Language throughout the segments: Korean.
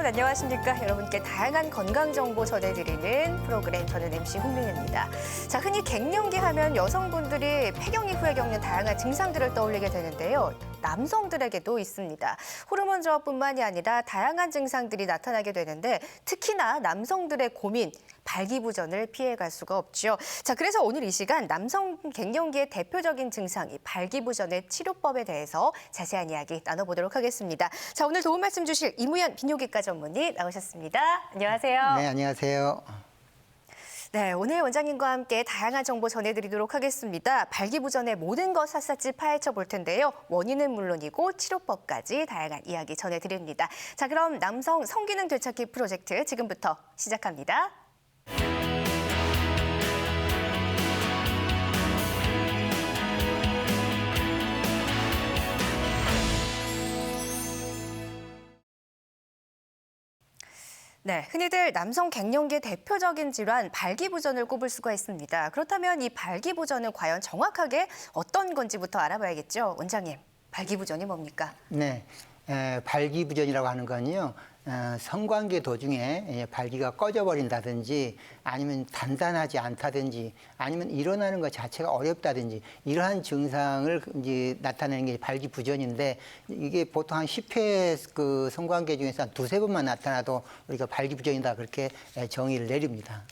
여러분 안녕하십니까? 여러분께 다양한 건강 정보 전해드리는 프로그램 저는 MC 홍민혜입니다. 자, 흔히 갱년기 하면 여성분들이 폐경 이후에 겪는 다양한 증상들을 떠올리게 되는데요. 남성들에게도 있습니다. 호르몬 저하뿐만이 아니라 다양한 증상들이 나타나게 되는데 특히나 남성들의 고민, 발기부전을 피해갈 수가 없죠. 자, 그래서 오늘 이 시간 남성 갱년기의 대표적인 증상, 이 발기부전의 치료법에 대해서 자세한 이야기 나눠보도록 하겠습니다. 자, 오늘 도움 말씀 주실 이무연 비뇨기과 전문의 나오셨습니다. 안녕하세요. 네, 안녕하세요. 네, 오늘 원장님과 함께 다양한 정보 전해드리도록 하겠습니다. 발기부전의 모든 것 샅샅이 파헤쳐 볼 텐데요. 원인은 물론이고 치료법까지 다양한 이야기 전해드립니다. 자, 그럼 남성 성기능 되찾기 프로젝트 지금부터 시작합니다. 네, 흔히들 남성 갱년기의 대표적인 질환 발기부전을 꼽을 수가 있습니다. 그렇다면 이 발기부전은 과연 정확하게 어떤 건지부터 알아봐야겠죠. 원장님, 발기부전이 뭡니까? 네, 발기부전이라고 하는 건요. 성관계 도중에 발기가 꺼져버린다든지 아니면 단단하지 않다든지 아니면 일어나는 것 자체가 어렵다든지 이러한 증상을 이제 나타내는 게 발기부전인데 이게 보통 한 10회 그 성관계 중에서 한 두세 번만 나타나도 우리가 발기부전이다 그렇게 정의를 내립니다.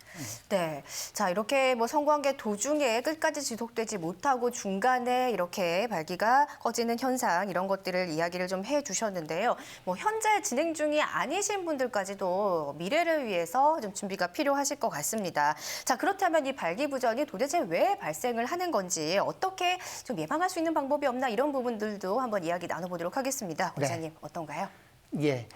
네, 자 이렇게 뭐 성관계 도중에 끝까지 지속되지 못하고 중간에 이렇게 발기가 꺼지는 현상 이런 것들을 이야기를 좀 해주셨는데요. 뭐 현재 진행 중이 아니신 분들까지도 미래를 위해서 좀 준비가 필요하실 것 같습니다. 자, 그렇다면 이 발기부전이 도대체 왜 발생을 하는 건지 어떻게 좀 예방할 수 있는 방법이 없나 이런 부분들도 한번 이야기 나눠보도록 하겠습니다. 원장님, 네. 어떤가요? 예,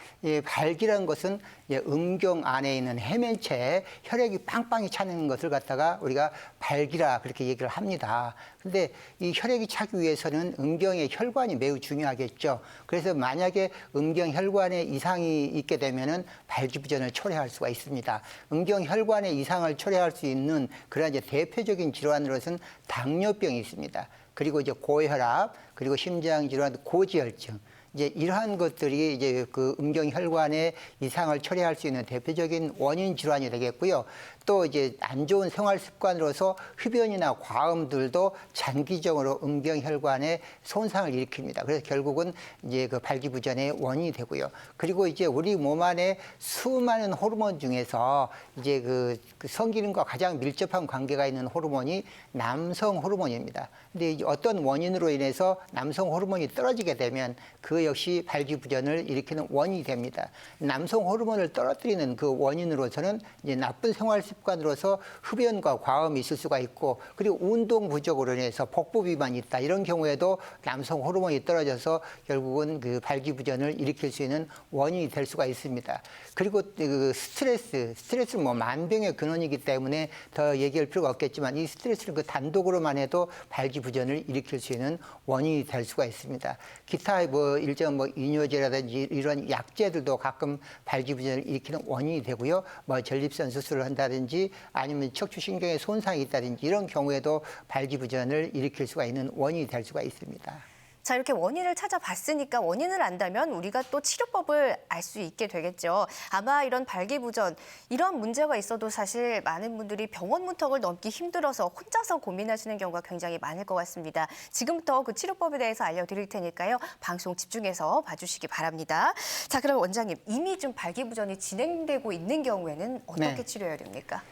발기란 것은 음경 안에 있는 해면체에 혈액이 빵빵히 차는 것을 갖다가 우리가 발기라 그렇게 얘기를 합니다. 근데 이 혈액이 차기 위해서는 음경의 혈관이 매우 중요하겠죠. 그래서 만약에 음경 혈관에 이상이 있게 되면은 발기부전을 초래할 수가 있습니다. 음경 혈관에 이상을 초래할 수 있는 그런 이제 대표적인 질환으로서는 당뇨병이 있습니다. 그리고 이제 고혈압, 그리고 심장 질환, 고지혈증. 이제 이러한 것들이 이제 그 음경 혈관에 이상을 초래할 수 있는 대표적인 원인 질환이 되겠고요. 또 이제 안 좋은 생활 습관으로서 흡연이나 과음들도 장기적으로 음경 혈관에 손상을 일으킵니다. 그래서 결국은 이제 그 발기부전의 원인이 되고요. 그리고 이제 우리 몸 안에 수많은 호르몬 중에서 이제 그 성기능과 가장 밀접한 관계가 있는 호르몬이 남성 호르몬입니다. 근데 이제 어떤 원인으로 인해서 남성 호르몬이 떨어지게 되면 그 역시 발기부전을 일으키는 원인이 됩니다. 남성 호르몬을 떨어뜨리는 그 원인으로서는 이제 나쁜 생활 습관으로서 흡연과 과음이 있을 수가 있고 그리고 운동 부족으로 인해서 복부 비만이 있다. 이런 경우에도 남성 호르몬이 떨어져서 결국은 그 발기부전을 일으킬 수 있는 원인이 될 수가 있습니다. 그리고 그 스트레스는 뭐 만병의 근원이기 때문에 더 얘기할 필요가 없겠지만 이 스트레스는 그 단독으로만 해도 발기부전을 일으킬 수 있는 원인이 될 수가 있습니다. 기타 뭐 일정 뭐 이뇨제라든지 이런 약제들도 가끔 발기부전을 일으키는 원인이 되고요. 뭐 전립선 수술을 한다든지 아니면 척추신경에 손상이 있다든지 이런 경우에도 발기부전을 일으킬 수가 있는 원인이 될 수가 있습니다. 자, 이렇게 원인을 찾아봤으니까 원인을 안다면 우리가 또 치료법을 알 수 있게 되겠죠. 아마 이런 발기부전, 이런 문제가 있어도 사실 많은 분들이 병원 문턱을 넘기 힘들어서 혼자서 고민하시는 경우가 굉장히 많을 것 같습니다. 지금부터 그 치료법에 대해서 알려드릴 테니까요. 방송 집중해서 봐주시기 바랍니다. 자, 그럼 원장님, 이미 좀 발기부전이 진행되고 있는 경우에는 어떻게 네. 치료해야 됩니까?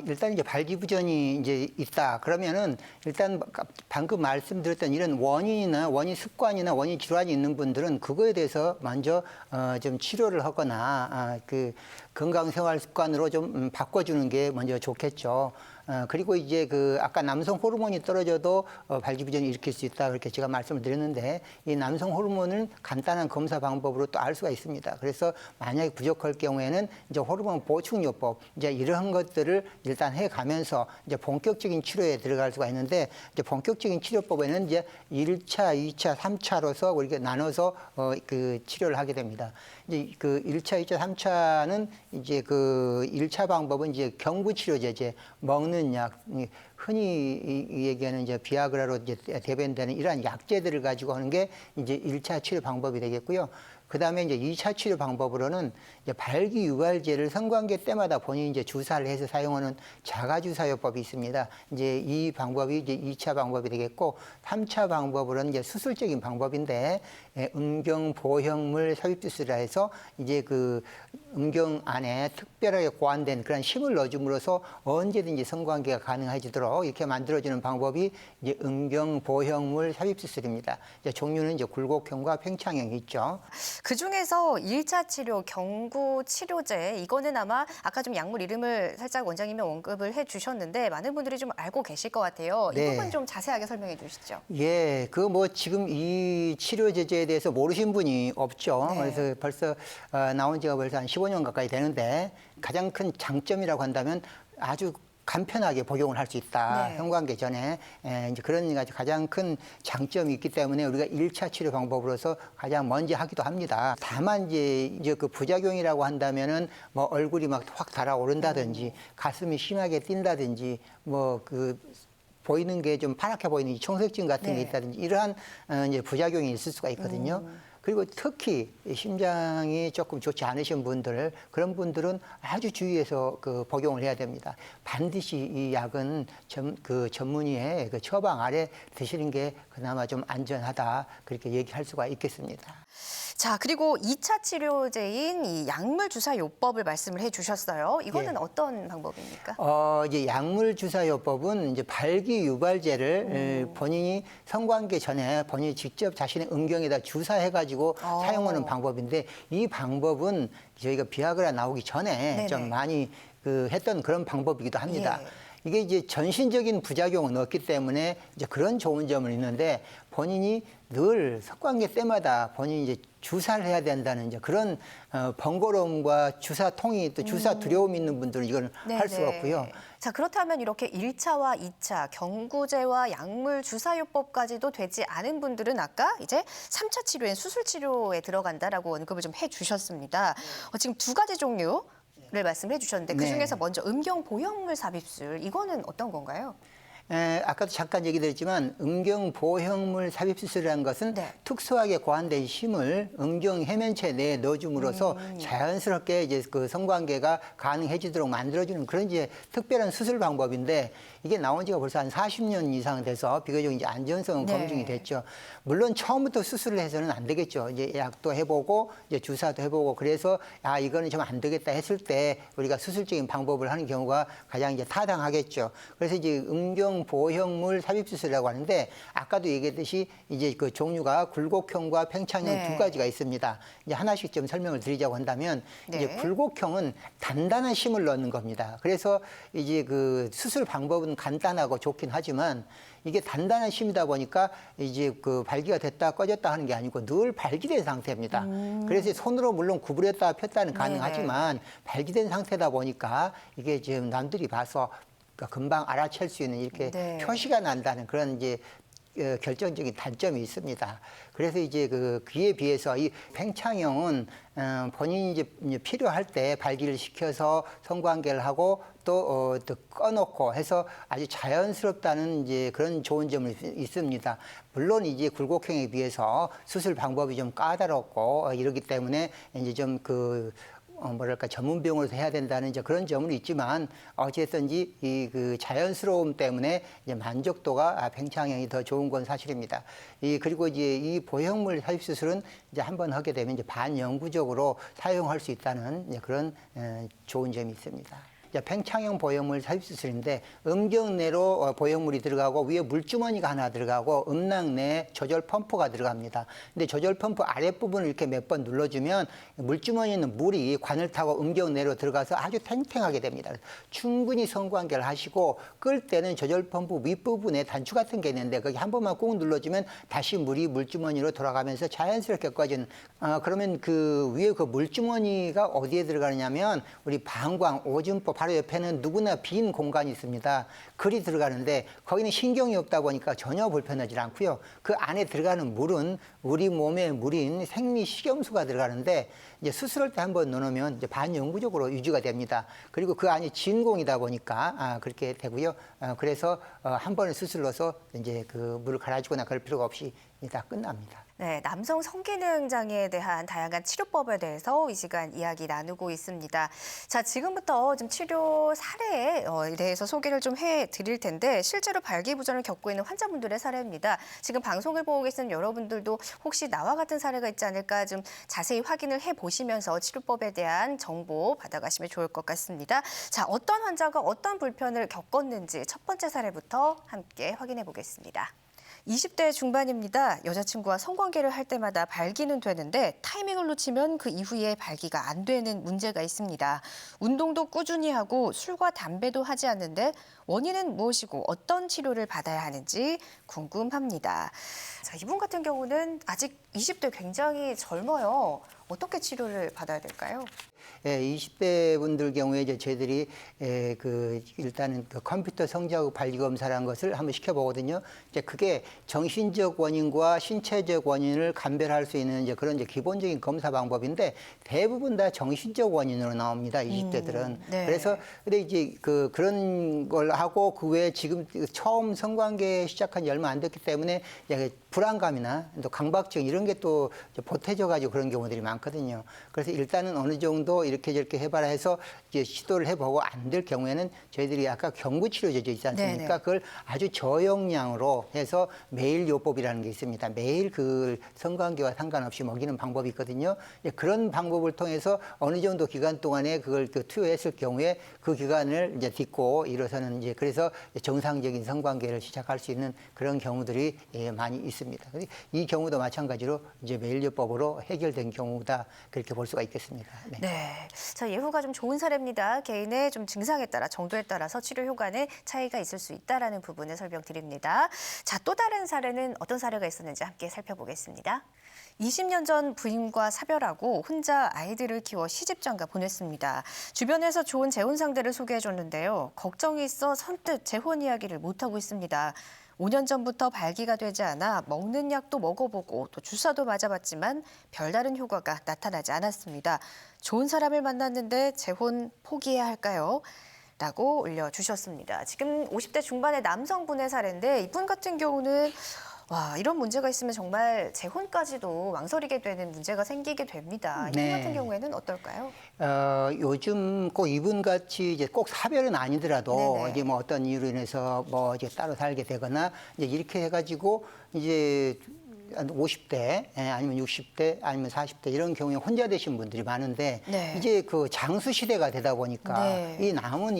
일단 이제 발기부전이 이제 있다. 그러면은 일단 방금 말씀드렸던 이런 원인이나 원인 습관이나 원인 질환이 있는 분들은 그거에 대해서 먼저 좀 치료를 하거나 그 건강 생활 습관으로 좀 바꿔주는 게 먼저 좋겠죠. 그리고 이제 그 아까 남성 호르몬이 떨어져도 발기부전을 일으킬 수 있다 그렇게 제가 말씀을 드렸는데 이 남성 호르몬은 간단한 검사 방법으로 또 알 수가 있습니다. 그래서 만약에 부족할 경우에는 이제 호르몬 보충요법 이제 이러한 것들을 일단 해가면서 이제 본격적인 치료에 들어갈 수가 있는데 이제 본격적인 치료법에는 이제 1차, 2차, 3차로서 우리가 나눠서 그 치료를 하게 됩니다. 이제 그 1차, 2차, 3차는 이제 그 1차 방법은 이제 경부치료제, 먹는 약, 흔히 얘기하는 이제 비아그라로 이제 대변되는 이러한 약제들을 가지고 하는 게 이제 1차 치료 방법이 되겠고요. 그다음에 이제 2차 치료 방법으로는 이제 발기유발제를 성관계 때마다 본인이 이제 주사를 해서 사용하는 자가주사요법이 있습니다. 이제 이 방법이 이제 2차 방법이 되겠고 3차 방법으로는 이제 수술적인 방법인데 음경보형물 삽입주스라 해서 이제 그 음경 안에 특별하게 고안된 그런 힘을 넣어줌으로써 언제든지 성관계가 가능해지도록 이렇게 만들어주는 방법이 이제 음경보형물 삽입수술입니다. 이제 종류는 이제 굴곡형과 팽창형이 있죠. 그 중에서 1차 치료 경구 치료제 이거는 아마 아까 좀 약물 이름을 살짝 원장님이 언급을 해주셨는데 많은 분들이 좀 알고 계실 것 같아요. 이 네. 부분 좀 자세하게 설명해 주시죠. 예, 그 뭐 지금 이 치료 제제에 대해서 모르신 분이 없죠. 네. 그래서 벌써 나온 지가 벌써 한 15년 가까이 되는데 가장 큰 장점이라고 한다면 아주 간편하게 복용을 할 수 있다. 네. 성관계 전에 이제 그런 가장 큰 장점이 있기 때문에 우리가 1차 치료 방법으로서 가장 먼저 하기도 합니다. 다만 이제 그 부작용이라고 한다면은 뭐 얼굴이 막 확 달아오른다든지 가슴이 심하게 뛴다든지 뭐 그 보이는 게 좀 파랗게 보이는 이 청색증 같은 게 네. 있다든지 이러한 이제 부작용이 있을 수가 있거든요. 그리고 특히 심장이 조금 좋지 않으신 분들, 그런 분들은 아주 주의해서 그 복용을 해야 됩니다. 반드시 이 약은 그 전문의의 그 처방 아래 드시는 게 그나마 좀 안전하다, 그렇게 얘기할 수가 있겠습니다. 자, 그리고 2차 치료제인 이 약물 주사 요법을 말씀을 해 주셨어요. 이거는 예. 어떤 방법입니까? 이제 약물 주사요법은 이제 발기유발제를 본인이 성관계 전에 본인이 직접 자신의 음경에다 주사해가지고 사용하는 방법인데 이 방법은 저희가 비아그라 나오기 전에 네네. 좀 많이 했던 그런 방법이기도 합니다. 예. 이게 이제 전신적인 부작용은 없기 때문에 이제 그런 좋은 점은 있는데 본인이 늘 성관계 때마다 본인이 이제 주사를 해야 된다는 이제 그런 번거로움과 주사통이 또 주사 두려움이 있는 분들은 이건 할 수가 네네. 없고요. 자, 그렇다면 이렇게 1차와 2차 경구제와 약물 주사요법까지도 되지 않은 분들은 아까 이제 3차 치료인 수술 치료에 들어간다라고 언급을 좀 해주셨습니다. 지금 두 가지 종류를 말씀해 주셨는데 그 네. 중에서 먼저 음경 보형물 삽입술 이거는 어떤 건가요? 아까도 잠깐 얘기 드렸지만 음경보형물 삽입수술이라는 것은 네. 특수하게 고안된 힘을 음경 해면체 내에 넣어줌으로써 자연스럽게 이제 그 성관계가 가능해지도록 만들어주는 그런 이제 특별한 수술 방법인데 이게 나온 지가 벌써 한 40년 이상 돼서 비교적 이제 안전성은 네. 검증이 됐죠. 물론 처음부터 수술을 해서는 안 되겠죠. 이제 약도 해보고 이제 주사도 해보고 그래서 이거는 좀 안 되겠다 했을 때 우리가 수술적인 방법을 하는 경우가 가장 이제 타당하겠죠. 그래서 이제 음경보형물 삽입수술이라고 하는데 아까도 얘기했듯이 이제 그 종류가 굴곡형과 팽창형 네. 두 가지가 있습니다. 이제 하나씩 좀 설명을 드리자고 한다면 이제 네. 굴곡형은 단단한 힘을 넣는 겁니다. 그래서 이제 그 수술 방법은 간단하고 좋긴 하지만 이게 단단한 힘이다 보니까 이제 그 발기가 됐다 꺼졌다 하는 게 아니고 늘 발기된 상태입니다. 그래서 손으로 물론 구부렸다 폈다는 가능하지만 발기된 상태다 보니까 이게 지금 남들이 봐서 금방 알아챌 수 있는 이렇게 네. 표시가 난다는 그런 이제 결정적인 단점이 있습니다. 그래서 이제 그에 비해서 이 팽창형은 본인이 이제 필요할 때 발기를 시켜서 성관계를 하고 또 꺼놓고 해서 아주 자연스럽다는 이제 그런 좋은 점이 있습니다. 물론 이제 굴곡형에 비해서 수술 방법이 좀 까다롭고 이러기 때문에 이제 좀 뭐랄까 전문 병원에서 해야 된다는 이제 그런 점은 있지만 어쨌든지 이 그 자연스러움 때문에 이제 만족도가 팽창형이 더 좋은 건 사실입니다. 그리고 이제 이 보형물 삽입 수술은 이제 한번 하게 되면 이제 반영구적으로 사용할 수 있다는 이제 그런 좋은 점이 있습니다. 팽창형 보형물 삽입수술인데 음경 내로 보형물이 들어가고 위에 물주머니가 하나 들어가고 음낭 내에 조절 펌프가 들어갑니다. 근데 조절 펌프 아랫부분을 이렇게 몇 번 눌러주면 물주머니에 있는 물이 관을 타고 음경 내로 들어가서 아주 탱탱하게 됩니다. 충분히 성관계를 하시고 끌 때는 조절 펌프 윗부분에 단추 같은 게 있는데 거기 한 번만 꾹 눌러주면 다시 물이 물주머니로 돌아가면서 자연스럽게 꺼지는 그러면 그 위에 그 물주머니가 어디에 들어가느냐면 우리 방광, 오줌법 바로 옆에는 누구나 빈 공간이 있습니다. 글이 들어가는데 거기는 신경이 없다 보니까 전혀 불편하지 않고요. 그 안에 들어가는 물은 우리 몸의 물인 생리식염수가 들어가는데 이제 수술할 때 한번 넣어놓으면 이제 반영구적으로 유지가 됩니다. 그리고 그 안이 진공이다 보니까 그렇게 되고요. 그래서 한 번에 수술로서 이제 그 물을 갈아주거나 그럴 필요가 없이 다 끝납니다. 네, 남성 성기능 장애에 대한 다양한 치료법에 대해서 이 시간 이야기 나누고 있습니다. 자, 지금부터 좀 치료 사례에 대해서 소개를 좀 해드릴 텐데 실제로 발기부전을 겪고 있는 환자분들의 사례입니다. 지금 방송을 보고 계시는 여러분들도 혹시 나와 같은 사례가 있지 않을까 좀 자세히 확인을 해보시면서 치료법에 대한 정보 받아가시면 좋을 것 같습니다. 자, 어떤 환자가 어떤 불편을 겪었는지 첫 번째 사례부터 함께 확인해 보겠습니다. 20대 중반입니다. 여자친구와 성관계를 할 때마다 발기는 되는데 타이밍을 놓치면 그 이후에 발기가 안 되는 문제가 있습니다. 운동도 꾸준히 하고 술과 담배도 하지 않는데 원인은 무엇이고 어떤 치료를 받아야 하는지 궁금합니다. 자, 이분 같은 경우는 아직 20대 굉장히 젊어요. 어떻게 치료를 받아야 될까요? 예, 20대 분들 경우에 이제 저희들이 일단은 그 컴퓨터 성자구 발기 검사라는 것을 한번 시켜보거든요. 이제 그게 정신적 원인과 신체적 원인을 감별할 수 있는 이제 그런 이제 기본적인 검사 방법인데 대부분 다 정신적 원인으로 나옵니다. 20대들은. 네. 그래서 근데 이제 그런 걸 하고 그 외에 지금 처음 성관계 시작한 지 얼마 안 됐기 때문에 이제 불안감이나 또 강박증 이런 게 또 보태져 가지고 그런 경우들이 많거든요. 그래서 일단은 어느 정도 이렇게 저렇게 해봐라 해서 이제 시도를 해보고 안 될 경우에는 저희들이 아까 경구치료제 있지 않습니까? 네네. 그걸 아주 저용량으로 해서 매일 요법이라는 게 있습니다. 매일 그 성관계와 상관없이 먹이는 방법이 있거든요. 그런 방법을 통해서 어느 정도 기간 동안에 그걸 투여했을 경우에 그 기간을 이제 딛고 일어서는 이제 그래서 정상적인 성관계를 시작할 수 있는 그런 경우들이 많이 있습니다. 이 경우도 마찬가지로 이제 매일 요법으로 해결된 경우다 그렇게 볼 수가 있겠습니다. 네. 네. 자, 예후가 좀 좋은 사례입니다. 개인의 좀 증상에 따라 정도에 따라서 치료 효과는 차이가 있을 수 있다라는 부분을 설명드립니다. 자, 또 다른 사례는 어떤 사례가 있었는지 함께 살펴보겠습니다. 20년 전 부인과 사별하고 혼자 아이들을 키워 시집장가 보냈습니다. 주변에서 좋은 재혼 상대를 소개해줬는데요. 걱정이 있어 선뜻 재혼 이야기를 못하고 있습니다. 5년 전부터 발기가 되지 않아 먹는 약도 먹어보고 또 주사도 맞아봤지만 별다른 효과가 나타나지 않았습니다. 좋은 사람을 만났는데 재혼 포기해야 할까요? 라고 올려주셨습니다. 지금 50대 중반의 남성분의 사례인데 이분 같은 경우는 이런 문제가 있으면 정말 재혼까지도 망설이게 되는 문제가 생기게 됩니다. 이분 네. 같은 경우에는 어떨까요? 요즘 꼭 이분 같이 이제 꼭 사별은 아니더라도 네네. 이제 뭐 어떤 이유로 인해서 뭐 이제 따로 살게 되거나 이제 이렇게 해가지고 이제 한 50대 아니면 60대 아니면 40대 이런 경우에 혼자 되신 분들이 많은데 네. 이제 그 장수 시대가 되다 보니까 네. 이 남은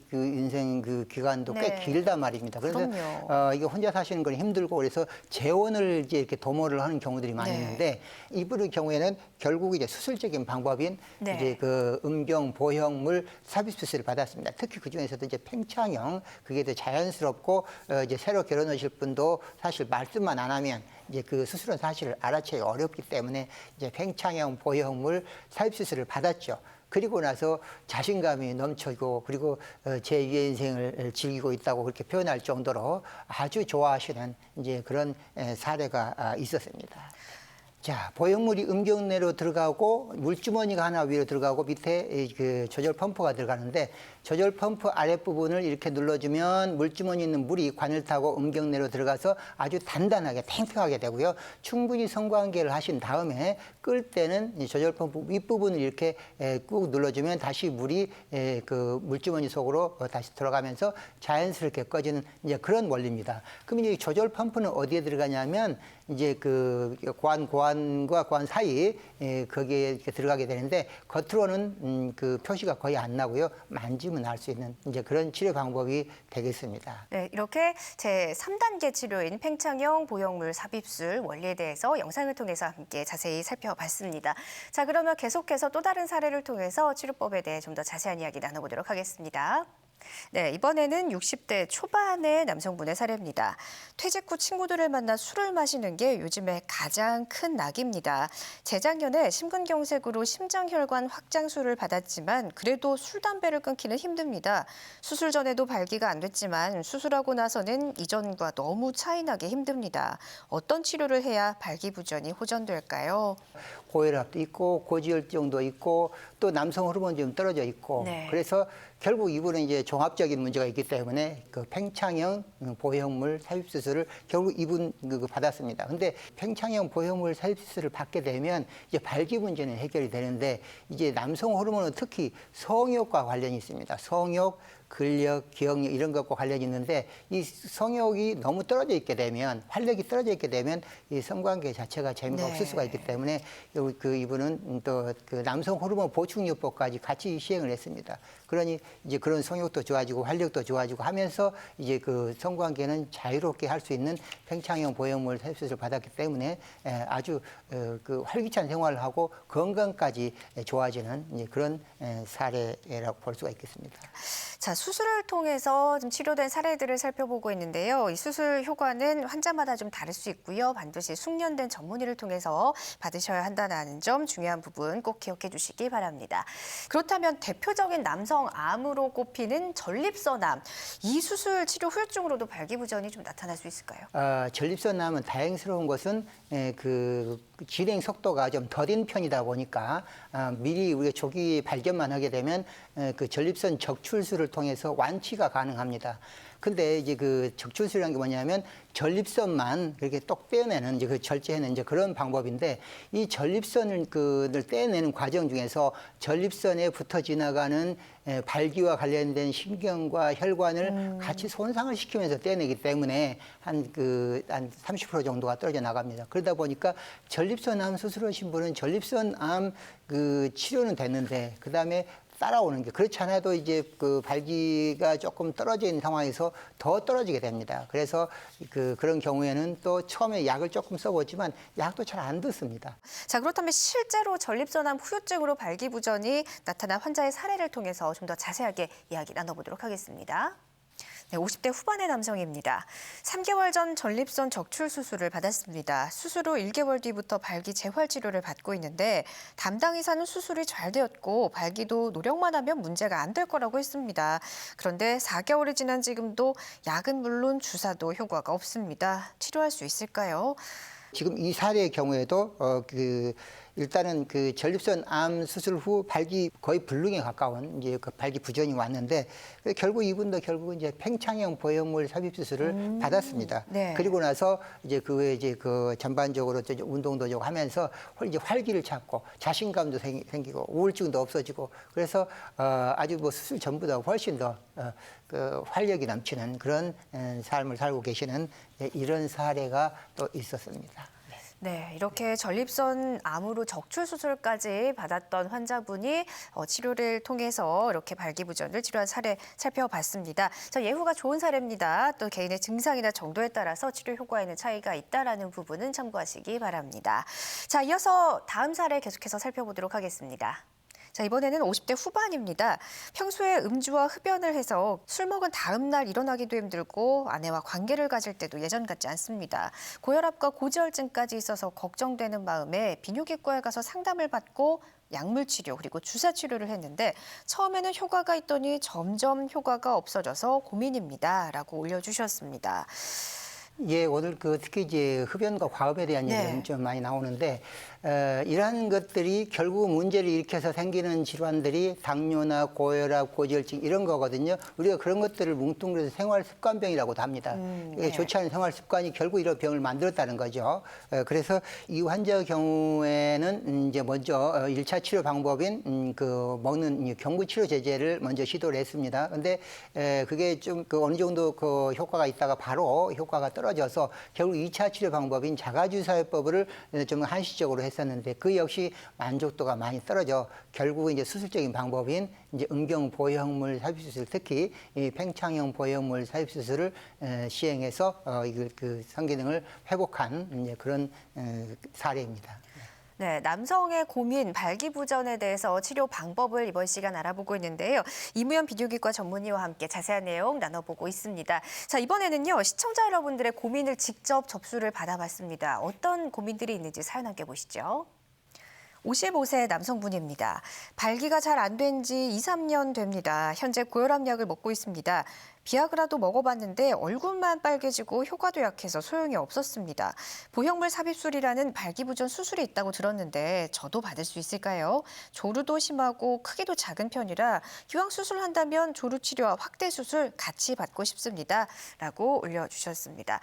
그 인생 그 기간도 꽤 네. 길단 말입니다. 그래서 그럼요. 이게 혼자 사시는 건 힘들고 그래서 재혼을 이제 이렇게 도모를 하는 경우들이 많이 네. 있는데 이분의 경우에는 결국 이제 수술적인 방법인 네. 이제 그 음경 보형물 삽입 수술을 받았습니다. 특히 그 중에서도 이제 팽창형 그게 더 자연스럽고 이제 새로 결혼하실 분도 사실 말씀만 안 하면 이제 그 수술은 사실 알아채기 어렵기 때문에 이제 팽창형 보형물 삽입 수술을 받았죠. 그리고 나서 자신감이 넘치고 그리고 제2의 인생을 즐기고 있다고 그렇게 표현할 정도로 아주 좋아하시는 이제 그런 사례가 있었습니다. 자, 보형물이 음경내로 들어가고 물주머니가 하나 위로 들어가고 밑에 그 조절 펌프가 들어가는데 조절 펌프 아랫부분을 이렇게 눌러주면 물주머니 있는 물이 관을 타고 음경내로 들어가서 아주 단단하게 팽팽하게 되고요. 충분히 성관계를 하신 다음에 끌 때는 이 조절 펌프 윗부분을 이렇게 꾹 눌러주면 다시 물이 그 물주머니 속으로 다시 들어가면서 자연스럽게 꺼지는 이제 그런 원리입니다. 그럼 이제 조절 펌프는 어디에 들어가냐면 이제 그 고안과 고안 사이 거기에 이렇게 들어가게 되는데 겉으로는 그 표시가 거의 안 나고요. 만지면 알 수 있는 이제 그런 치료 방법이 되겠습니다. 네, 이렇게 제 3단계 치료인 팽창형 보형물 삽입술 원리에 대해서 영상을 통해서 함께 자세히 살펴봤습니다. 자, 그러면 계속해서 또 다른 사례를 통해서 치료법에 대해 좀 더 자세한 이야기 나눠보도록 하겠습니다. 네, 이번에는 60대 초반의 남성분의 사례입니다. 퇴직 후 친구들을 만나 술을 마시는 게 요즘에 가장 큰 낙입니다. 재작년에 심근경색으로 심장혈관 확장술을 받았지만 그래도 술, 담배를 끊기는 힘듭니다. 수술 전에도 발기가 안 됐지만 수술하고 나서는 이전과 너무 차이나게 힘듭니다. 어떤 치료를 해야 발기부전이 호전될까요? 고혈압도 있고 고지혈증도 있고 또 남성 호르몬이 좀 떨어져 있고 네. 그래서 결국 이분은 이제 종합적인 문제가 있기 때문에 그 팽창형 보형물 삽입 수술을 결국 이분 받았습니다. 근데 팽창형 보형물 삽입 수술을 받게 되면 이제 발기 문제는 해결이 되는데 이제 남성 호르몬은 특히 성욕과 관련이 있습니다. 성욕, 근력, 기억력 이런 것과 관련이 있는데 이 성욕이 너무 떨어져 있게 되면 활력이 떨어져 있게 되면 이 성관계 자체가 재미가 없을 수가 있기 때문에 이분은 또 그 남성 호르몬 보충요법까지 같이 시행을 했습니다. 그러니 이제 그런 성욕도 좋아지고 활력도 좋아지고 하면서 이제 그 성관계는 자유롭게 할 수 있는 팽창형 보형물 삽입수술을 받았기 때문에 아주 그 활기찬 생활을 하고 건강까지 좋아지는 이제 그런 사례라고 볼 수가 있겠습니다. 자, 수술을 통해서 좀 치료된 사례들을 살펴보고 있는데요. 이 수술 효과는 환자마다 좀 다를 수 있고요. 반드시 숙련된 전문의를 통해서 받으셔야 한다는 점 중요한 부분 꼭 기억해 주시기 바랍니다. 그렇다면 대표적인 남성 암으로 꼽히는 전립선암. 이 수술 치료 후유증으로도 발기부전이 좀 나타날 수 있을까요? 전립선암은 다행스러운 것은 그 진행 속도가 좀 더딘 편이다 보니까 미리 우리가 조기 발견만 하게 되면 그 전립선 적출술을 통해서 완치가 가능합니다. 근데 이제 그 적출술이라는 게 뭐냐면 전립선만 그렇게 똑 떼어내는 이제 그 절제해내는 이제 그런 방법인데 이 전립선을 떼어내는 과정 중에서 전립선에 붙어 지나가는 발기와 관련된 신경과 혈관을 같이 손상을 시키면서 떼어내기 때문에 한 30% 정도가 떨어져 나갑니다. 그러다 보니까 전립선암 수술하신 분은 전립선암 그 치료는 됐는데 그다음에 따라오는 게 그렇지 않아도 이제 그 발기가 조금 떨어져 있는 상황에서 더 떨어지게 됩니다. 그래서 그런 경우에는 또 처음에 약을 조금 써보지만 약도 잘 안 듣습니다. 자, 그렇다면 실제로 전립선암 후유증으로 발기부전이 나타난 환자의 사례를 통해서 좀 더 자세하게 이야기 나눠보도록 하겠습니다. 네, 50대 후반의 남성입니다. 3개월 전 전립선 적출 수술을 받았습니다. 수술 후 1개월 뒤부터 발기 재활 치료를 받고 있는데 담당 의사는 수술이 잘 되었고 발기도 노력만 하면 문제가 안 될 거라고 했습니다. 그런데 4개월이 지난 지금도 약은 물론 주사도 효과가 없습니다. 치료할 수 있을까요? 지금 이 사례의 경우에도 일단은 그 전립선 암 수술 후 발기 거의 불능에 가까운 이제 그 발기 부전이 왔는데 결국 이분도 결국은 이제 팽창형 보형물 삽입 수술을 받았습니다. 네. 그리고 나서 이제 그 후에 이제 그 전반적으로 운동도 좀 하면서 이제 활기를 찾고 자신감도 생기고 우울증도 없어지고 그래서 아주 뭐 수술 전보다 훨씬 더 그 활력이 넘치는 그런 삶을 살고 계시는 이런 사례가 또 있었습니다. 네, 이렇게 전립선 암으로 적출 수술까지 받았던 환자분이 치료를 통해서 이렇게 발기부전을 치료한 사례 살펴봤습니다. 예후가 좋은 사례입니다. 또 개인의 증상이나 정도에 따라서 치료 효과에는 차이가 있다라는 부분은 참고하시기 바랍니다. 자, 이어서 다음 사례 계속해서 살펴보도록 하겠습니다. 자, 이번에는 50대 후반입니다. 평소에 음주와 흡연을 해서 술 먹은 다음 날 일어나기도 힘들고 아내와 관계를 가질 때도 예전 같지 않습니다. 고혈압과 고지혈증까지 있어서 걱정되는 마음에 비뇨기과에 가서 상담을 받고 약물 치료 그리고 주사 치료를 했는데 처음에는 효과가 있더니 점점 효과가 없어져서 고민입니다라고 올려주셨습니다. 예, 오늘 특히 이제 흡연과 과음에 대한 얘기는 좀 많이 나오는데 이러한 것들이 결국 문제를 일으켜서 생기는 질환들이 당뇨나 고혈압, 고지혈증 이런 거거든요. 우리가 그런 것들을 뭉뚱그려서 생활 습관병이라고도 합니다. 이게 좋지 않은 생활 습관이 결국 이런 병을 만들었다는 거죠. 그래서 이 환자 경우에는 이제 먼저 1차 치료 방법인 먹는 경구 치료 제제를 먼저 시도를 했습니다. 근데 그게 좀 어느 정도 효과가 있다가 바로 효과가 떨어져서 결국 2차 치료 방법인 자가주사요법을 좀 한시적으로 했었는데 그 역시 만족도가 많이 떨어져 결국은 이제 수술적인 방법인 이제 음경 보형물 삽입 수술, 특히 이 팽창형 보형물 삽입 수술을 시행해서 그 성기능을 회복한 이제 그런 사례입니다. 네, 남성의 고민, 발기부전에 대해서 치료 방법을 이번 시간 알아보고 있는데요. 이무연 비뇨기과 전문의와 함께 자세한 내용 나눠보고 있습니다. 자, 이번에는요, 시청자 여러분들의 고민을 직접 접수를 받아봤습니다. 어떤 고민들이 있는지 사연 함께 보시죠. 55세 남성분입니다. 발기가 잘 안 된 지 2, 3년 됩니다. 현재 고혈압약을 먹고 있습니다. 비아그라도 먹어봤는데 얼굴만 빨개지고 효과도 약해서 소용이 없었습니다. 보형물 삽입술이라는 발기부전 수술이 있다고 들었는데 저도 받을 수 있을까요? 조루도 심하고 크기도 작은 편이라 기왕 수술한다면 조루 치료와 확대 수술 같이 받고 싶습니다. 라고 올려주셨습니다.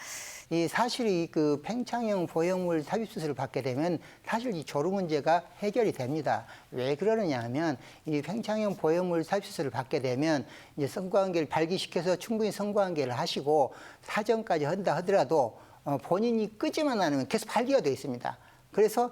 이 사실 그 팽창형 보형물 삽입 수술을 받게 되면 사실 이 조루 문제가 해결이 됩니다. 왜 그러느냐 하면 이 팽창형 보형물 삽입 수술을 받게 되면 이제 성관계를 발기시켜서 충분히 성관계를 하시고 사정까지 한다 하더라도 본인이 끄지만 않으면 계속 발기가 돼 있습니다. 그래서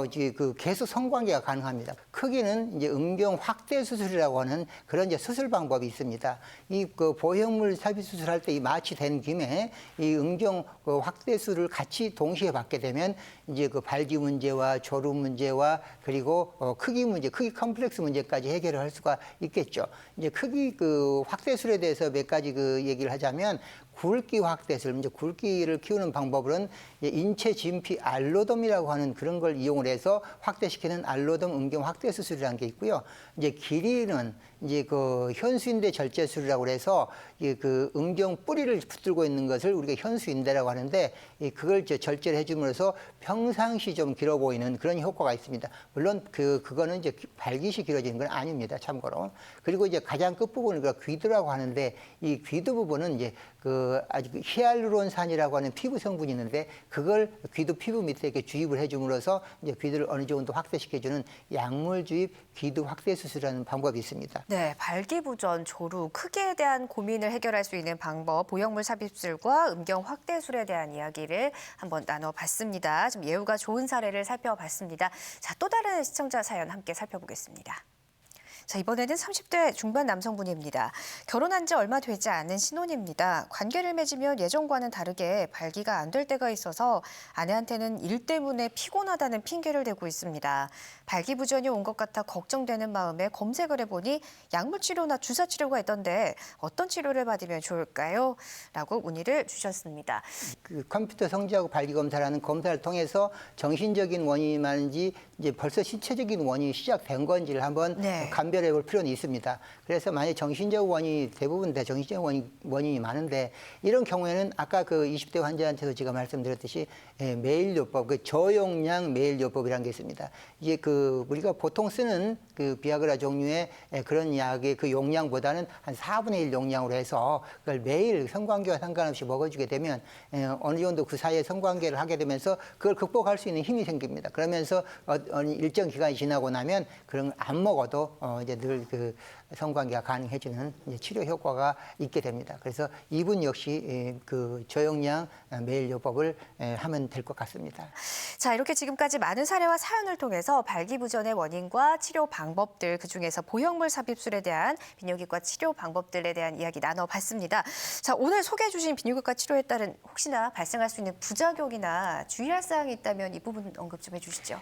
이제 그 계속 성관계가 가능합니다. 크기는 이제 음경 확대 수술이라고 하는 그런 이제 수술 방법이 있습니다. 이 그 보형물 삽입 수술할 때 이 마취된 김에 이 음경 그 확대 수술을 같이 동시에 받게 되면 이제 그 발기 문제와 조루 문제와 그리고 크기 문제, 크기 컴플렉스 문제까지 해결을 할 수가 있겠죠. 이제 크기 그 확대 수술에 대해서 몇 가지 그 얘기를 하자면 굵기 확대술, 이제 굵기를 키우는 방법은 인체 진피 알로돔이라고 하는 그런 걸 이용을 해서 확대시키는 알로돔 음경 확대 수술이라는 게 있고요. 이제 길이는 이제 그 현수인대 절제술이라고 해서 그 음경 뿌리를 붙들고 있는 것을 우리가 현수인대라고 하는데 그걸 절제를 해줌으로써 평상시 좀 길어 보이는 그런 효과가 있습니다. 물론 그거는 이제 발기시 길어지는 건 아닙니다. 참고로. 그리고 이제 가장 끝부분을 귀두라고 하는데 이 귀두 부분은 이제 그 아주 히알루론산이라고 하는 피부 성분이 있는데 그걸 귀두 피부 밑에 이렇게 주입을 해줌으로써 이제 귀두를 어느 정도 확대시켜주는 약물 주입 귀두 확대 수술이라는 방법이 있습니다. 네, 발기부전, 조루, 크기에 대한 고민을 해결할 수 있는 방법, 보형물 삽입술과 음경 확대술에 대한 이야기를 한번 나눠봤습니다. 좀 예후가 좋은 사례를 살펴봤습니다. 자, 또 다른 시청자 사연 함께 살펴보겠습니다. 자, 이번에는 30대 중반 남성분입니다. 결혼한 지 얼마 되지 않은 신혼입니다. 관계를 맺으면 예전과는 다르게 발기가 안 될 때가 있어서 아내한테는 일 때문에 피곤하다는 핑계를 대고 있습니다. 발기부전이 온 것 같아 걱정되는 마음에 검색을 해보니 약물 치료나 주사 치료가 있던데 어떤 치료를 받으면 좋을까요? 라고 문의를 주셨습니다. 그 컴퓨터 성지하고 발기 검사라는 검사를 통해서 정신적인 원인이 많은지 이제 벌써 신체적인 원인이 시작된 건지를 한번 감별해 볼 필요는 있습니다. 그래서 만약 정신적 원인이 대부분 다 정신적 원인이 많은데 이런 경우에는 아까 그 20대 환자한테도 제가 말씀드렸듯이 매일요법, 그 저용량 매일요법이라는 게 있습니다. 이게 그 우리가 보통 쓰는 그 비아그라 종류의 그런 약의 그 용량보다는 한 4분의 1 용량으로 해서 그걸 매일 성관계와 상관없이 먹어주게 되면 어느 정도 그 사이에 성관계를 하게 되면서 그걸 극복할 수 있는 힘이 생깁니다. 그러면서 일정 기간이 지나고 나면 그런 걸 안 먹어도 이제 늘 그 성관계가 가능해지는 이제 치료 효과가 있게 됩니다. 그래서 이분 역시 그 저용량 매일요법을 하면 될 것 같습니다. 자, 이렇게 지금까지 많은 사례와 사연을 통해서 발기부전의 원인과 치료 방법들, 그중에서 보형물 삽입술에 대한 비뇨기과 치료 방법들에 대한 이야기 나눠봤습니다. 자, 오늘 소개해 주신 비뇨기과 치료에 따른 혹시나 발생할 수 있는 부작용이나 주의할 사항이 있다면 이 부분 언급 좀 해주시죠.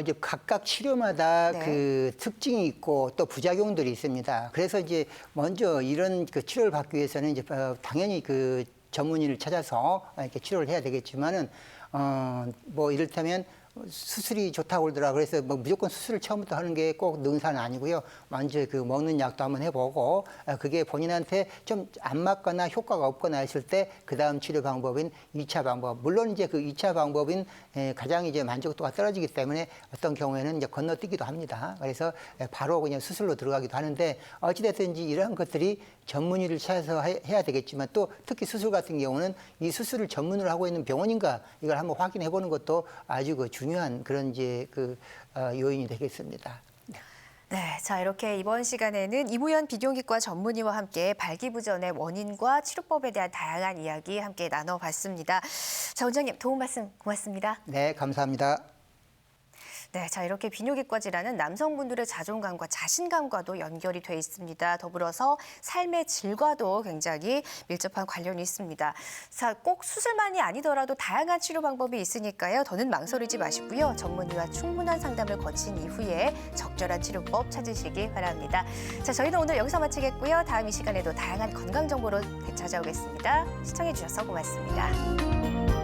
이제 각각 치료마다 그 특징이 있고 또 부작용들이 있습니다. 그래서 이제 먼저 이런 그 치료를 받기 위해서는 이제 당연히 그 전문의를 찾아서 이렇게 치료를 해야 되겠지만은 뭐 이를테면 수술이 좋다고 그러더라. 그래서 뭐 무조건 수술을 처음부터 하는 게 꼭 능사는 아니고요. 먼저 그 먹는 약도 한번 해보고 그게 본인한테 좀 안 맞거나 효과가 없거나 했을 때 그 다음 치료 방법인 2차 방법. 물론 이제 그 2차 방법인 가장 이제 만족도가 떨어지기 때문에 어떤 경우에는 이제 건너뛰기도 합니다. 그래서 바로 그냥 수술로 들어가기도 하는데 어찌됐든지 이런 것들이 전문의를 찾아서 해야 되겠지만 또 특히 수술 같은 경우는 이 수술을 전문으로 하고 있는 병원인가 이걸 한번 확인해 보는 것도 아주 그 중요한 그런 이제 그 요인이 되겠습니다. 네, 자 이렇게 이번 시간에는 이무연 비뇨기과 전문의와 함께 발기부전의 원인과 치료법에 대한 다양한 이야기 함께 나눠봤습니다. 자, 원장님 도움 말씀 고맙습니다. 네, 감사합니다. 네, 자 이렇게 비뇨기과 질환은 남성분들의 자존감과 자신감과도 연결이 돼 있습니다. 더불어서 삶의 질과도 굉장히 밀접한 관련이 있습니다. 자, 꼭 수술만이 아니더라도 다양한 치료 방법이 있으니까요. 더는 망설이지 마시고요. 전문의와 충분한 상담을 거친 이후에 적절한 치료법 찾으시기 바랍니다. 자, 저희는 오늘 여기서 마치겠고요. 다음 이 시간에도 다양한 건강 정보로 되찾아오겠습니다. 시청해 주셔서 고맙습니다.